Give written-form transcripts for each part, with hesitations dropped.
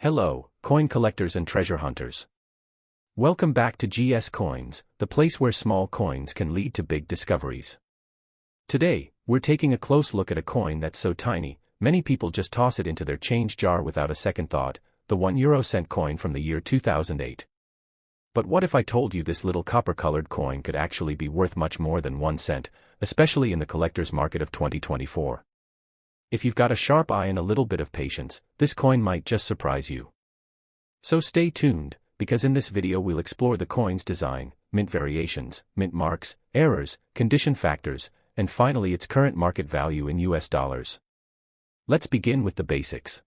Hello, coin collectors and treasure hunters. Welcome back to GS Coins, the place where small coins can lead to big discoveries. Today, we're taking a close look at a coin that's so tiny, many people just toss it into their change jar without a second thought, the €1 coin from the year 2008. But what if I told you this little copper-colored coin could actually be worth much more than 1 cent, especially in the collector's market of 2024? If you've got a sharp eye and a little bit of patience, this coin might just surprise you. So stay tuned, because in this video we'll explore the coin's design, mint variations, mint marks, errors, condition factors, and finally its current market value in US dollars. Let's begin with the basics.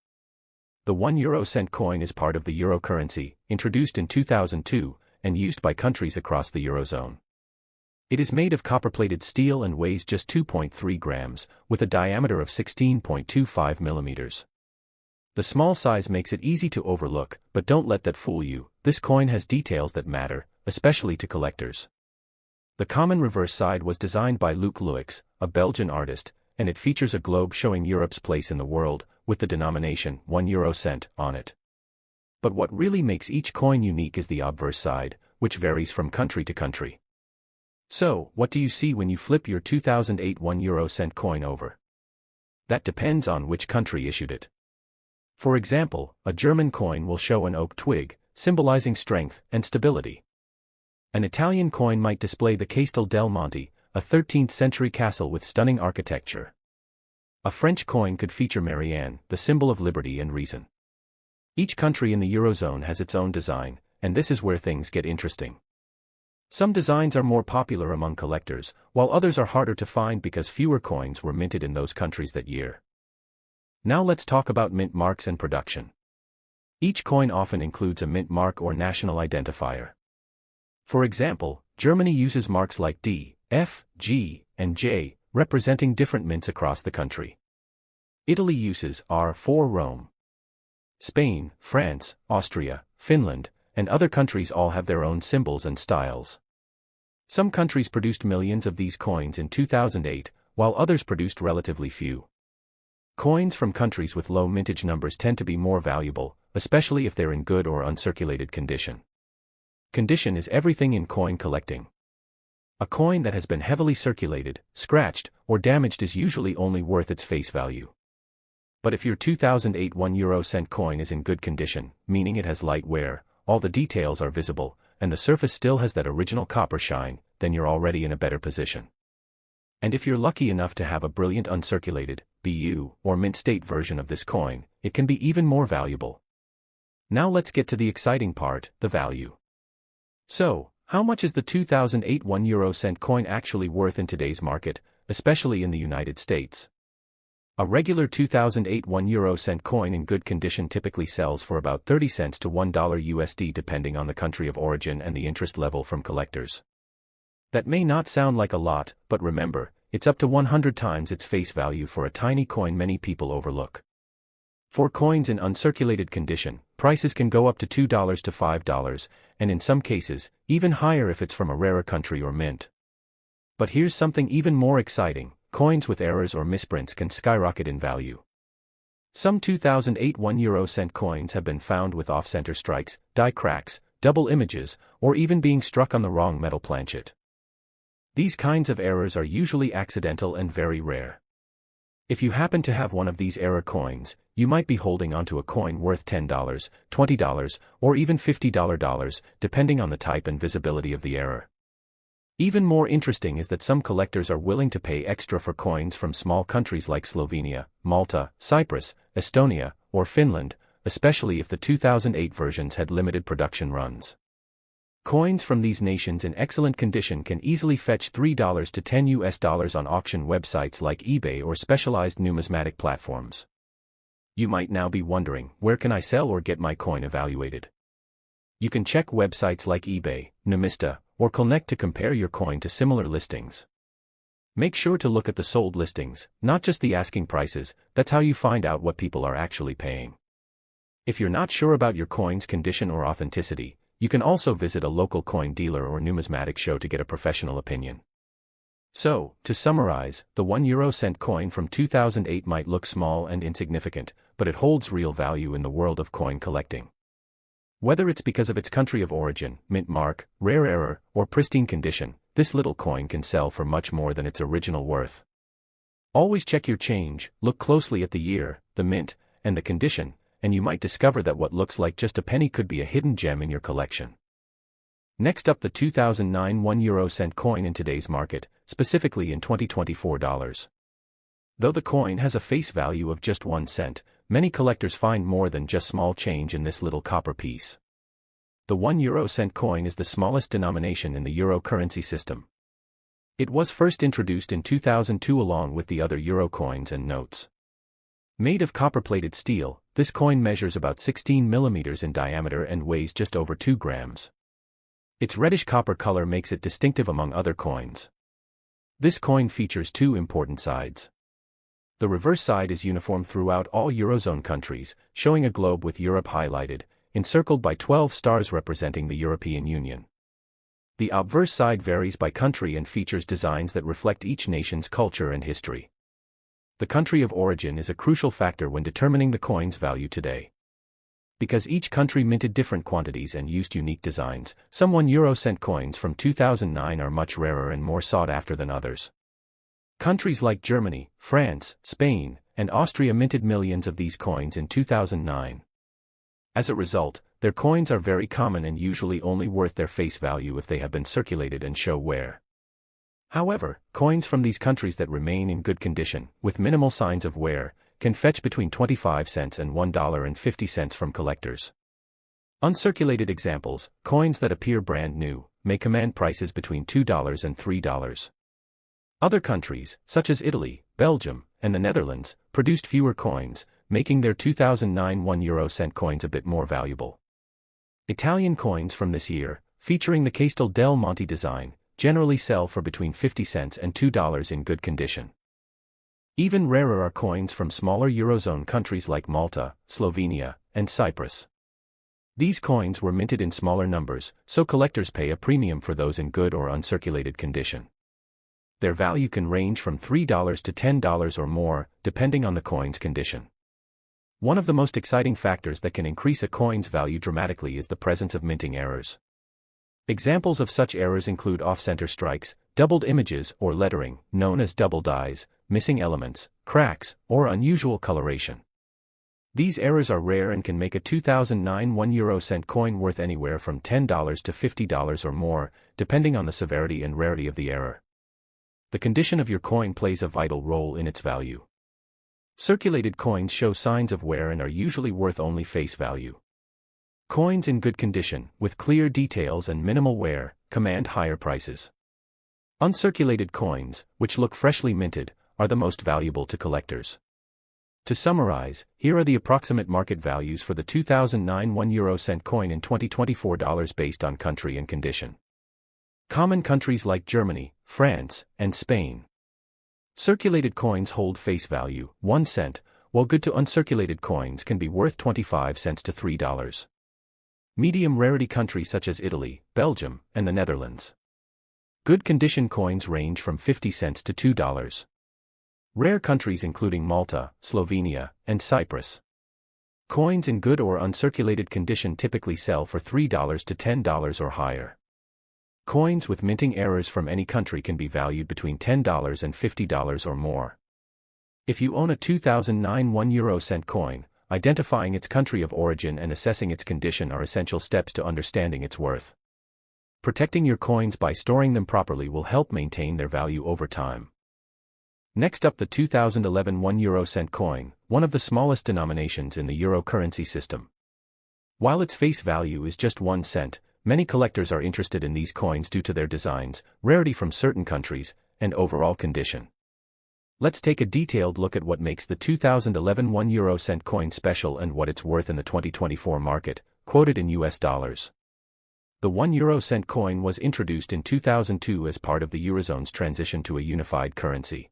The €1 coin is part of the euro currency, introduced in 2002, and used by countries across the eurozone. It is made of copper-plated steel and weighs just 2.3 grams, with a diameter of 16.25 millimeters. The small size makes it easy to overlook, but don't let that fool you. This coin has details that matter, especially to collectors. The common reverse side was designed by Luc Luix, a Belgian artist, and it features a globe showing Europe's place in the world, with the denomination €1 on it. But what really makes each coin unique is the obverse side, which varies from country to country. So, what do you see when you flip your 2008 €1 coin over? That depends on which country issued it. For example, a German coin will show an oak twig, symbolizing strength and stability. An Italian coin might display the Castel del Monte, a 13th-century castle with stunning architecture. A French coin could feature Marianne, the symbol of liberty and reason. Each country in the Eurozone has its own design, and this is where things get interesting. Some designs are more popular among collectors, while others are harder to find because fewer coins were minted in those countries that year. Now let's talk about mint marks and production. Each coin often includes a mint mark or national identifier. For example, Germany uses marks like D, F, G, and J, representing different mints across the country. Italy uses R for Rome. Spain, France, Austria, Finland, and other countries all have their own symbols and styles. Some countries produced millions of these coins in 2008, while others produced relatively few. Coins from countries with low mintage numbers tend to be more valuable, especially if they're in good or uncirculated condition. Condition is everything in coin collecting. A coin that has been heavily circulated, scratched, or damaged is usually only worth its face value. But if your 2008 €1 coin is in good condition, meaning it has light wear, all the details are visible, and the surface still has that original copper shine, then you're already in a better position. And if you're lucky enough to have a brilliant uncirculated, BU, or mint state version of this coin, it can be even more valuable. Now let's get to the exciting part, the value. So, how much is the 2008 €1 coin actually worth in today's market, especially in the United States? A regular 2008 €1 coin in good condition typically sells for about 30 cents to $1 USD depending on the country of origin and the interest level from collectors. That may not sound like a lot, but remember, it's up to 100 times its face value for a tiny coin many people overlook. For coins in uncirculated condition, prices can go up to $2 to $5, and in some cases, even higher if it's from a rarer country or mint. But here's something even more exciting. Coins with errors or misprints can skyrocket in value. Some 2008 €1 coins have been found with off-center strikes, die cracks, double images, or even being struck on the wrong metal planchet. These kinds of errors are usually accidental and very rare. If you happen to have one of these error coins, you might be holding onto a coin worth $10, $20, or even $50, depending on the type and visibility of the error. Even more interesting is that some collectors are willing to pay extra for coins from small countries like Slovenia, Malta, Cyprus, Estonia, or Finland, especially if the 2008 versions had limited production runs. Coins from these nations in excellent condition can easily fetch $3 to $10 on auction websites like eBay or specialized numismatic platforms. You might now be wondering, where can I sell or get my coin evaluated? You can check websites like eBay, Numista, or Connect to compare your coin to similar listings. Make sure to look at the sold listings, not just the asking prices. That's how you find out what people are actually paying. If you're not sure about your coin's condition or authenticity, you can also visit a local coin dealer or numismatic show to get a professional opinion. So, to summarize, the 1 euro cent coin from 2008 might look small and insignificant, but it holds real value in the world of coin collecting. Whether it's because of its country of origin, mint mark, rare error, or pristine condition, this little coin can sell for much more than its original worth. Always check your change, look closely at the year, the mint, and the condition, and you might discover that what looks like just a penny could be a hidden gem in your collection. Next up, the 2009 1 euro cent coin in today's market, specifically in 2024 dollars. Though the coin has a face value of just 1 cent, many collectors find more than just small change in this little copper piece. The 1 euro-cent coin is the smallest denomination in the euro currency system. It was first introduced in 2002 along with the other euro coins and notes. Made of copper-plated steel, this coin measures about 16 millimeters in diameter and weighs just over 2 grams. Its reddish copper color makes it distinctive among other coins. This coin features two important sides. The reverse side is uniform throughout all Eurozone countries, showing a globe with Europe highlighted, encircled by 12 stars representing the European Union. The obverse side varies by country and features designs that reflect each nation's culture and history. The country of origin is a crucial factor when determining the coin's value today. Because each country minted different quantities and used unique designs, some 1 euro-cent coins from 2009 are much rarer and more sought after than others. Countries like Germany, France, Spain, and Austria minted millions of these coins in 2009. As a result, their coins are very common and usually only worth their face value if they have been circulated and show wear. However, coins from these countries that remain in good condition, with minimal signs of wear, can fetch between 25 cents and $1.50 from collectors. Uncirculated examples, coins that appear brand new, may command prices between $2 and $3. Other countries, such as Italy, Belgium, and the Netherlands, produced fewer coins, making their 2009 1 euro-cent coins a bit more valuable. Italian coins from this year, featuring the Castel del Monte design, generally sell for between 50 cents and $2 in good condition. Even rarer are coins from smaller Eurozone countries like Malta, Slovenia, and Cyprus. These coins were minted in smaller numbers, so collectors pay a premium for those in good or uncirculated condition. Their value can range from $3 to $10 or more, depending on the coin's condition. One of the most exciting factors that can increase a coin's value dramatically is the presence of minting errors. Examples of such errors include off-center strikes, doubled images or lettering, known as double dyes, missing elements, cracks, or unusual coloration. These errors are rare and can make a 2009 1 euro-cent coin worth anywhere from $10 to $50 or more, depending on the severity and rarity of the error. The condition of your coin plays a vital role in its value. Circulated coins show signs of wear and are usually worth only face value. Coins in good condition, with clear details and minimal wear, command higher prices. Uncirculated coins, which look freshly minted, are the most valuable to collectors. To summarize, here are the approximate market values for the 2009 1 euro-cent coin in 2024 dollars based on country and condition. Common countries like Germany, France, and Spain. Circulated coins hold face value, 1 cent, while good to uncirculated coins can be worth 25 cents to $3. Medium rarity countries such as Italy, Belgium, and the Netherlands. Good condition coins range from 50 cents to $2. Rare countries including Malta, Slovenia, and Cyprus. Coins in good or uncirculated condition typically sell for $3 to $10 or higher. Coins with minting errors from any country can be valued between $10 and $50 or more. If you own a 2009 1 euro-cent coin, identifying its country of origin and assessing its condition are essential steps to understanding its worth. Protecting your coins by storing them properly will help maintain their value over time. Next up, the 2011 1 euro-cent coin, one of the smallest denominations in the euro currency system. While its face value is just 1 cent, many collectors are interested in these coins due to their designs, rarity from certain countries, and overall condition. Let's take a detailed look at what makes the 2011 1 euro-cent coin special and what it's worth in the 2024 market, quoted in US dollars. The 1 euro-cent coin was introduced in 2002 as part of the Eurozone's transition to a unified currency.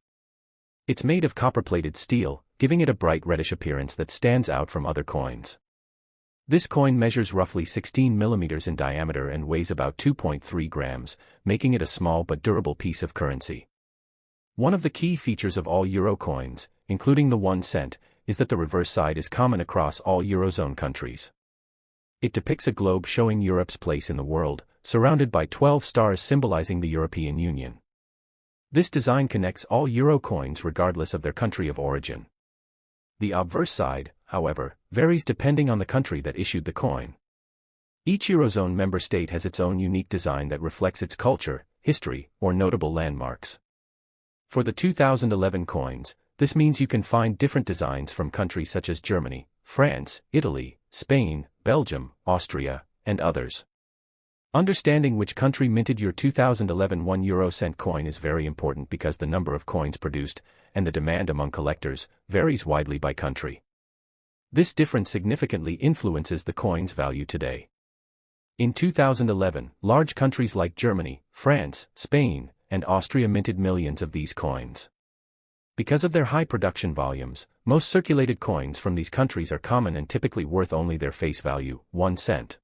It's made of copper-plated steel, giving it a bright reddish appearance that stands out from other coins. This coin measures roughly 16 millimeters in diameter and weighs about 2.3 grams, making it a small but durable piece of currency. One of the key features of all euro coins, including the 1 cent, is that the reverse side is common across all Eurozone countries. It depicts a globe showing Europe's place in the world, surrounded by 12 stars symbolizing the European Union. This design connects all euro coins regardless of their country of origin. The obverse side, however, varies depending on the country that issued the coin. Each Eurozone member state has its own unique design that reflects its culture, history, or notable landmarks. For the 2011 coins, this means you can find different designs from countries such as Germany, France, Italy, Spain, Belgium, Austria, and others. Understanding which country minted your 2011 1 euro cent coin is very important because the number of coins produced, and the demand among collectors, varies widely by country. This difference significantly influences the coin's value today. In 2011, large countries like Germany, France, Spain, and Austria minted millions of these coins. Because of their high production volumes, most circulated coins from these countries are common and typically worth only their face value, 1 cent.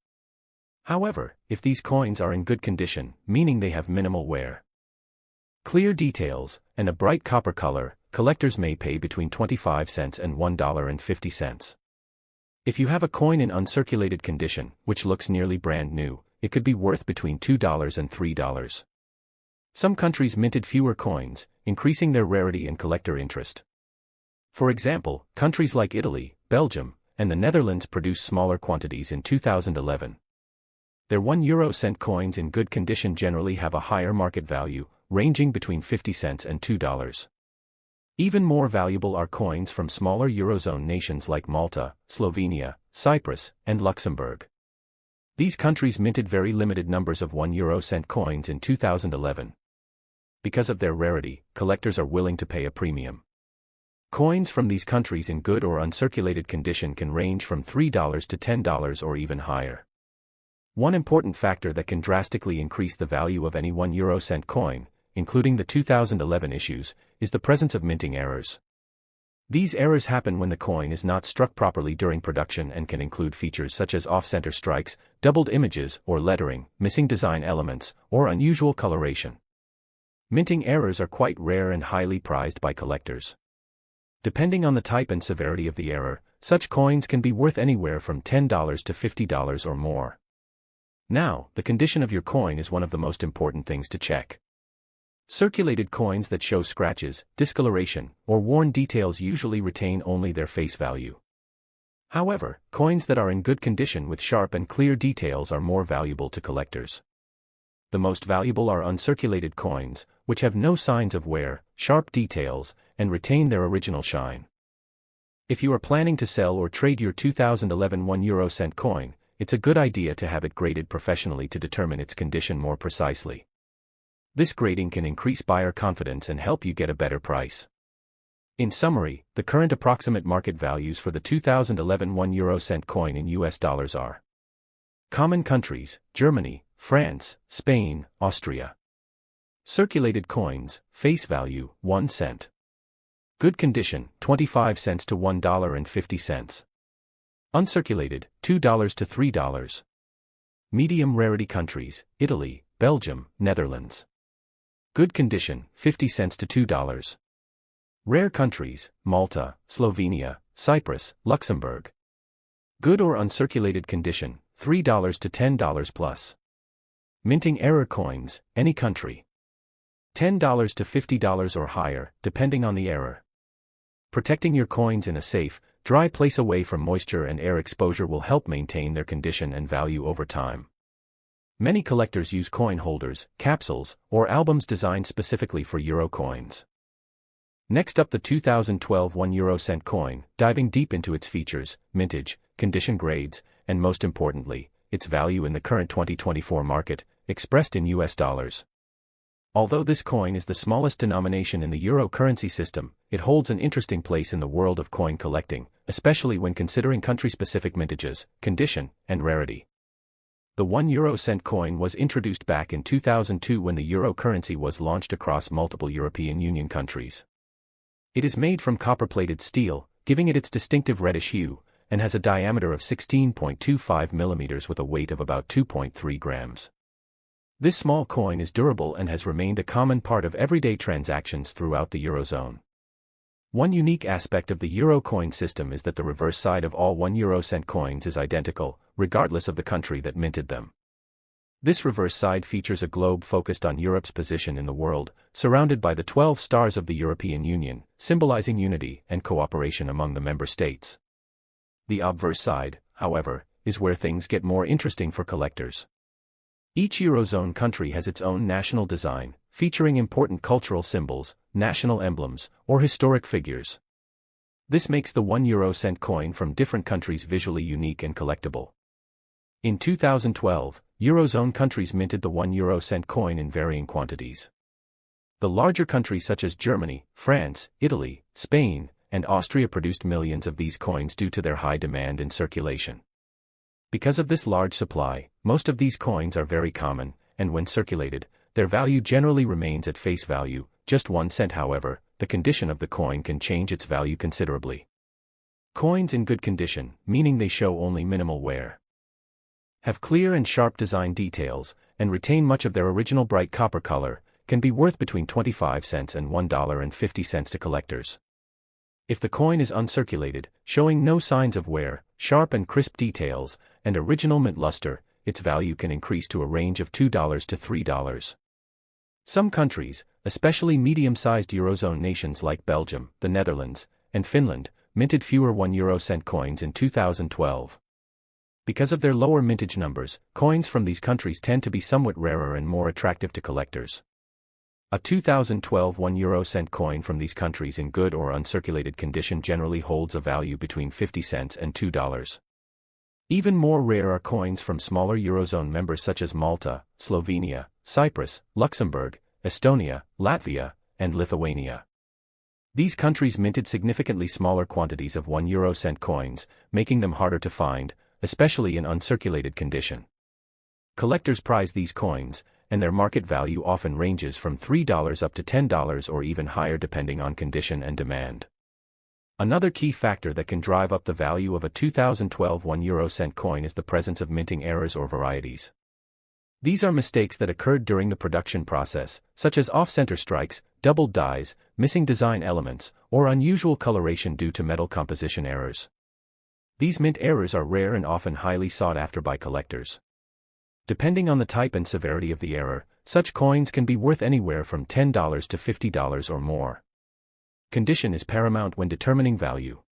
However, if these coins are in good condition, meaning they have minimal wear, clear details, and a bright copper color, collectors may pay between 25 cents and $1.50. If you have a coin in uncirculated condition, which looks nearly brand new, it could be worth between $2 and $3. Some countries minted fewer coins, increasing their rarity and collector interest. For example, countries like Italy, Belgium, and the Netherlands produced smaller quantities in 2011. Their 1 euro cent coins in good condition generally have a higher market value, ranging between 50 cents and $2. Even more valuable are coins from smaller Eurozone nations like Malta, Slovenia, Cyprus, and Luxembourg. These countries minted very limited numbers of 1 euro cent coins in 2011. Because of their rarity, collectors are willing to pay a premium. Coins from these countries in good or uncirculated condition can range from $3 to $10 or even higher. One important factor that can drastically increase the value of any 1 euro cent coin, including the 2011 issues, is the presence of minting errors. These errors happen when the coin is not struck properly during production and can include features such as off-center strikes, doubled images or lettering, missing design elements, or unusual coloration. Minting errors are quite rare and highly prized by collectors. Depending on the type and severity of the error, such coins can be worth anywhere from $10 to $50 or more. Now, the condition of your coin is one of the most important things to check. Circulated coins that show scratches, discoloration, or worn details usually retain only their face value. However, coins that are in good condition with sharp and clear details are more valuable to collectors. The most valuable are uncirculated coins, which have no signs of wear, sharp details, and retain their original shine. If you are planning to sell or trade your 2011 1 euro cent coin, it's a good idea to have it graded professionally to determine its condition more precisely. This grading can increase buyer confidence and help you get a better price. In summary, the current approximate market values for the 2011 1 euro cent coin in US dollars are: common countries, Germany, France, Spain, Austria. Circulated coins, face value, 1 cent. Good condition, 25 cents to $1.50. Uncirculated, $2 to $3. Medium rarity countries, Italy, Belgium, Netherlands. Good condition, 50 cents to $2. Rare countries, Malta, Slovenia, Cyprus, Luxembourg. Good or uncirculated condition, $3 to $10 plus. Minting error coins, any country. $10 to $50 or higher, depending on the error. Protecting your coins in a safe, dry place away from moisture and air exposure will help maintain their condition and value over time. Many collectors use coin holders, capsules, or albums designed specifically for euro coins. Next up, the 2012 1 euro cent coin, diving deep into its features, mintage, condition grades, and most importantly, its value in the current 2024 market, expressed in US dollars. Although this coin is the smallest denomination in the euro currency system, it holds an interesting place in the world of coin collecting, especially when considering country-specific mintages, condition, and rarity. The 1 euro cent coin was introduced back in 2002 when the euro currency was launched across multiple European Union countries. It is made from copper-plated steel, giving it its distinctive reddish hue, and has a diameter of 16.25 millimeters with a weight of about 2.3 grams. This small coin is durable and has remained a common part of everyday transactions throughout the Eurozone. One unique aspect of the Euro coin system is that the reverse side of all 1 euro cent coins is identical, regardless of the country that minted them. This reverse side features a globe focused on Europe's position in the world, surrounded by the 12 stars of the European Union, symbolizing unity and cooperation among the member states. The obverse side, however, is where things get more interesting for collectors. Each Eurozone country has its own national design, featuring important cultural symbols, national emblems, or historic figures. This makes the 1 euro cent coin from different countries visually unique and collectible. In 2012, Eurozone countries minted the 1 euro cent coin in varying quantities. The larger countries such as Germany, France, Italy, Spain, and Austria produced millions of these coins due to their high demand and circulation. Because of this large supply, most of these coins are very common, and when circulated, their value generally remains at face value, just 1 cent. However, the condition of the coin can change its value considerably. Coins in good condition, meaning they show only minimal wear, have clear and sharp design details, and retain much of their original bright copper color, can be worth between 25 cents and $1.50 to collectors. If the coin is uncirculated, showing no signs of wear, sharp and crisp details, and original mint luster, its value can increase to a range of $2 to $3. Some countries, especially medium-sized Eurozone nations like Belgium, the Netherlands, and Finland, minted fewer 1 euro cent coins in 2012. Because of their lower mintage numbers, coins from these countries tend to be somewhat rarer and more attractive to collectors. A 2012 1 euro cent coin from these countries in good or uncirculated condition generally holds a value between 50 cents and $2. Even more rare are coins from smaller Eurozone members such as Malta, Slovenia, Cyprus, Luxembourg, Estonia, Latvia, and Lithuania. These countries minted significantly smaller quantities of 1 euro cent coins, making them harder to find, especially in uncirculated condition. Collectors prize these coins, and their market value often ranges from $3 up to $10 or even higher depending on condition and demand. Another key factor that can drive up the value of a 2012 1 euro cent coin is the presence of minting errors or varieties. These are mistakes that occurred during the production process, such as off-center strikes, doubled dyes, missing design elements, or unusual coloration due to metal composition errors. These mint errors are rare and often highly sought after by collectors. Depending on the type and severity of the error, such coins can be worth anywhere from $10 to $50 or more. Condition is paramount when determining value.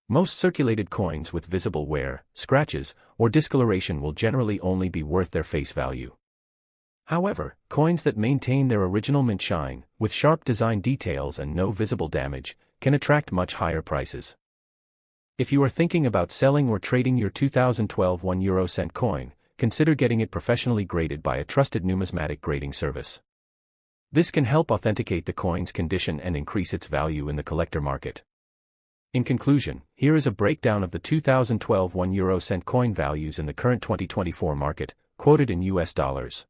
Most circulated coins with visible wear, scratches, or discoloration will generally only be worth their face value. However, coins that maintain their original mint shine, with sharp design details and no visible damage, can attract much higher prices. If you are thinking about selling or trading your 2012 1 euro cent coin, consider getting it professionally graded by a trusted numismatic grading service. This can help authenticate the coin's condition and increase its value in the collector market. In conclusion, here is a breakdown of the 2012 1 euro cent coin values in the current 2024 market, quoted in US dollars.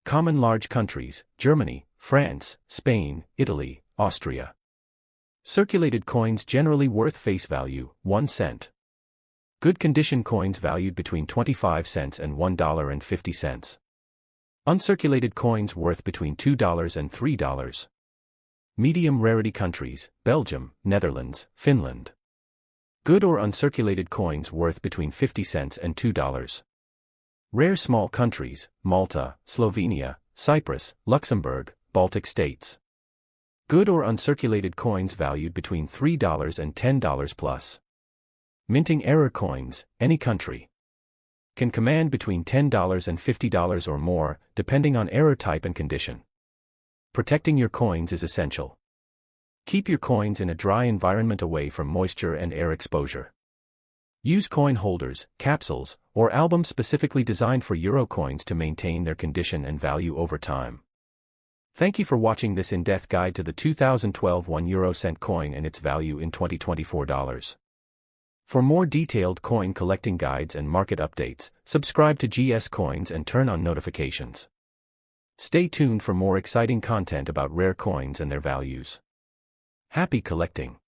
Common large countries: Germany, France, Spain, Italy, Austria. Circulated coins generally worth face value, 1 cent. Good condition coins valued between 25 cents and $1.50. Uncirculated coins worth between $2 and $3. Medium rarity countries: Belgium, Netherlands, Finland. Good or uncirculated coins worth between 50 cents and $2. Rare small countries: Malta, Slovenia, Cyprus, Luxembourg, Baltic states. Good or uncirculated coins valued between $3 and $10 plus. Minting error coins: any country can command between $10 and $50 or more, depending on error type and condition. Protecting your coins is essential. Keep your coins in a dry environment away from moisture and air exposure. Use coin holders, capsules, or albums specifically designed for euro coins to maintain their condition and value over time. Thank you for watching this in-depth guide to the 2012 1 euro cent coin and its value in 2024 dollars. For more detailed coin collecting guides and market updates, subscribe to GS Coins and turn on notifications. Stay tuned for more exciting content about rare coins and their values. Happy collecting!